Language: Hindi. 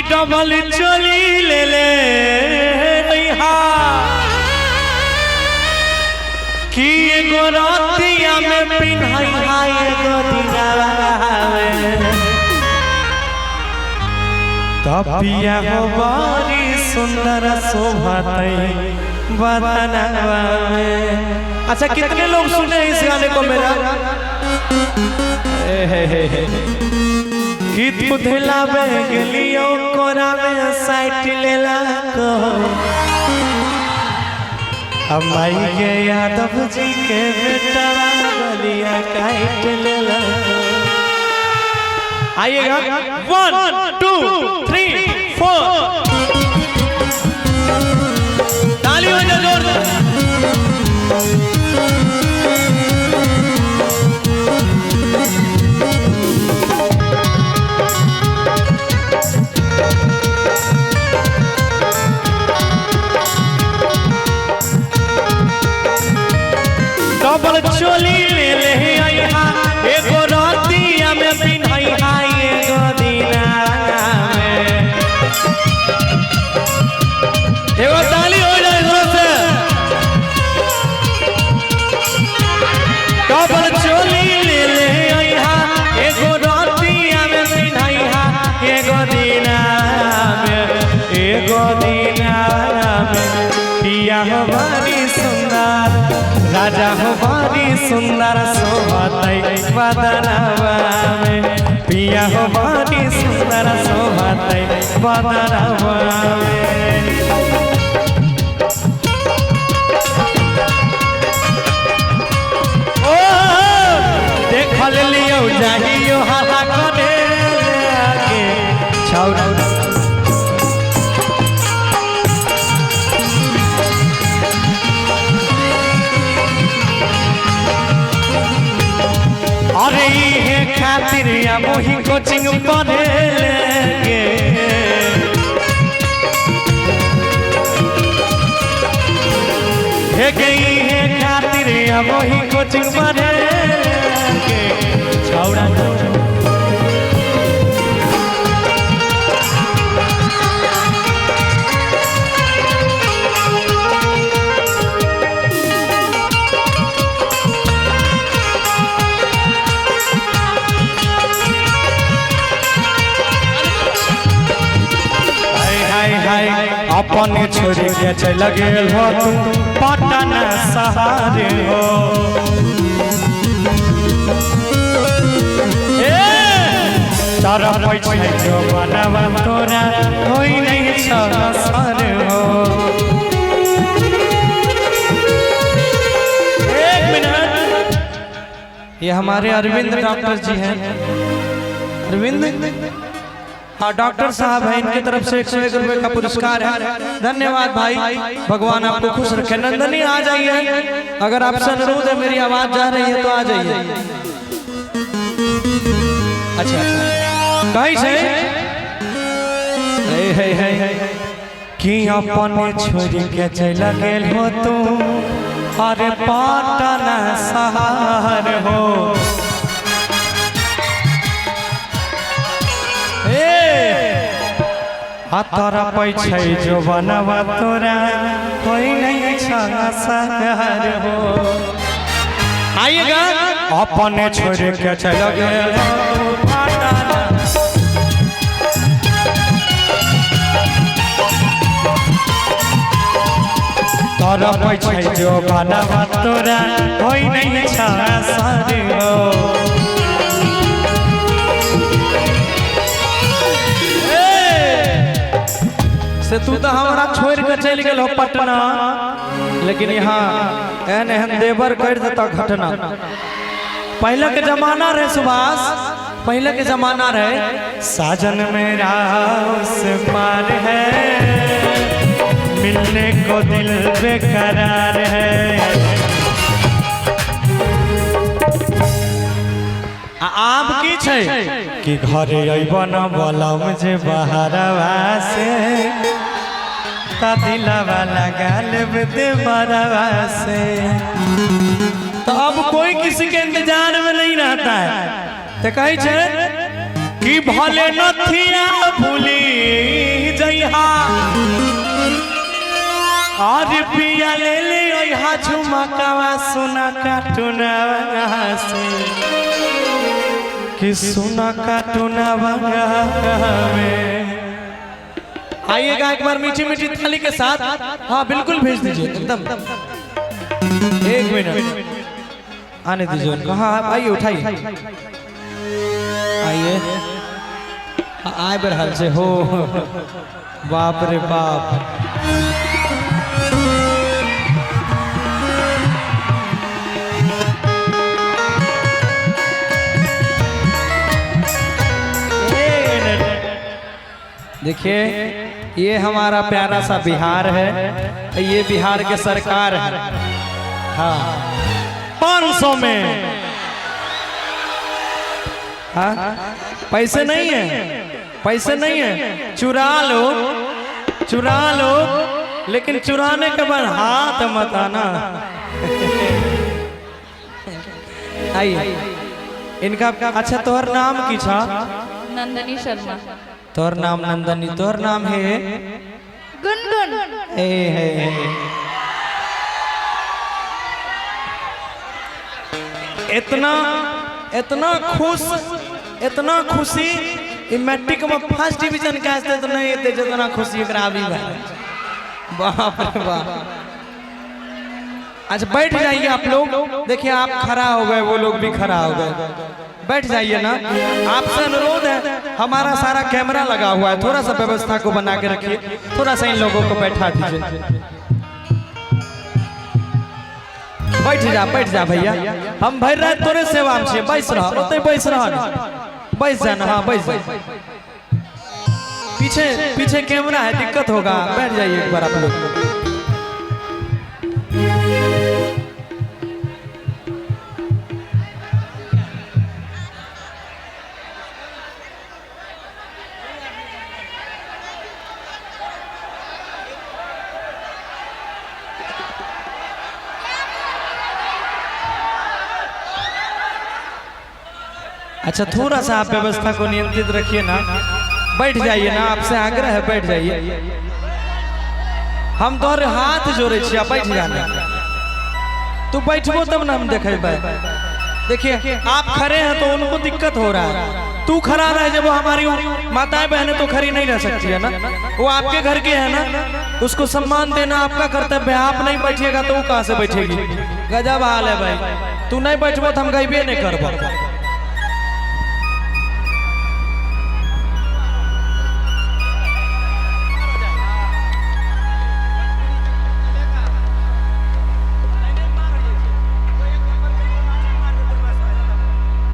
डबल चोली ले ले कि एगो रातिया में पिन्हाई हाय एगो दिनावा में तपिया हो बारी सुंदर शोभातई बदनवा में। अच्छा कितने लोग सुने इस गाने को मेरा गीत बुधला बेगलियो कोरा में साइट लेला को अब माई के यादव जी के बेटा गलिया काट लेला। आइएगा 1 2 3 4 ताली बजा जोरदार। डबल चोली ले ले आइहा एगो रातिया में पिन्हाई हाय एगो दिना में। एगो ताली हो जाए जोर से। डबल चोली ले ले आइहा एगो रातिया में पिन्हाई हाय एगो दिना में एगो दिना में। पिया हो बड़ी सुंदर राजा हो बारी सुंदर शोभातई बदनवा में। पिया हो बारी सुंदर शोभातई बदनवा में। ओ देखल लियो जाहियो हाहा करे आगे छौरा अरे ये खातिर या मोही कोचिंग पढ़े लेंगे हे गई है खातिर या मोही कोचिंग पढ़े लेंगे छौड़ा अपने छोरी के चल गेल हो तुम पटन सहारे हो। तारा पैसा जो बनवा तोरा कोई नहीं सर हो। एक मिनट ये हमारे अरविंद डॉक्टर जी हैं। अरविंद हाँ डॉक्टर साहब हैं, इनकी तरफ से 101 रुपए का पुरस्कार है। धन्यवाद भाई, भगवान आपको खुश रखे। नंदनी आ जाइए, अगर आपसे अनुरोध है, मेरी आवाज जा रही है तो आ जाइए। अच्छा कहीं से कि अपने छोरी के चल गेल हो तू अरे पटन शहर हो। तोरा पैसा जो बनवा तोरा कोई नहीं शहर हो। आइएगा अपने छोड़ के चल गए तोरा पैसा जो बनवा तोरा कोई नहीं शहर हो। से तू तो हमारा छोड़ के चल गए हो पटना, लेकिन यहाँ एहन एहन देवर कर देता घटना। पहले के जमाना रहे सुभाष, पहले के जमाना रहे साजन मेरा उस पार है मिलने को दिल बेकरार है। आब की छै कि घरे अइबन बोलम जे बहरवा से ता दिलवा लगा लेब देवरवा से। तो अब कोई किसी के इंतजार में नहीं रहता है। तो कहे कि भले न बतिया भूली जइहा और पिया ले ले ओहा झुमकावा सुना कार्टूनवा से कि सुना कार्टूनवा में। आइएगा एक बार मीठी मीठी थाली के साथ। हाँ बिल्कुल भेज दीजिए एकदम। एक मिनट आने दीजिए उनको। हाँ आइए उठाइए आइए। आए बरहाल से हो बाप रे बाप। देखिए ये हमारा प्यारा सा बिहार है, ये बिहार के सरकार है। हाँ 500 में। हाँ पैसे नहीं है, पैसे नहीं है, चुरा लो लेकिन चुराने के बाद हाथ मत आना। आइए इनका। अच्छा तोहर नाम की छा? नंदनी शर्मा। तोहर नाम नंदनी, तोहर नाम है गुनगुन। इतना खुशी मैट्रिक में फर्स्ट डिवीजन का तो नहीं होते जितना खुशी अभी बाप रे बाप। अच्छा बैठ जाइए आप लोग। देखिए आप खड़ा हो गए, वो लोग भी खड़ा हो गए। बैठ जाइए ना। आपसे अनुरोध है, हमारा सारा कैमरा लगा हुआ है, थोड़ा सा व्यवस्था को बना के रखिए। थोड़ा सा इन लोगों को बैठा दीजिए। बैठ जा भैया, हम भर रहे तोरे सेवा में। बैस रहा बैस जाना। हाँ बैस जा। पीछे कैमरा है, दिक्कत होगा। बैठ जाइए एक बार आप लोग। अच्छा थोड़ा सा आप व्यवस्था को नियंत्रित रखिए ना। बैठ जाइए ना, आपसे आग्रह है बैठ जाइए। हम तोहर हाथ जोड़े छिया, बैठ जाना। तू बैठबो तब ना हम देखेबे। देखिए आप खड़े हैं तो उनको दिक्कत हो रहा है। तू खड़ा रहे, जब वो हमारी माताएं बहनें तो खड़ी नहीं रह सकती है ना। वो आपके घर के है ना, उसको सम्मान देना आपका कर्तव्य है। आप नहीं बैठिएगा तो वो कहाँ से बैठेगी? गजब हाल है भाई। तू नहीं बैठबो तो हम गईबे नहीं करबो।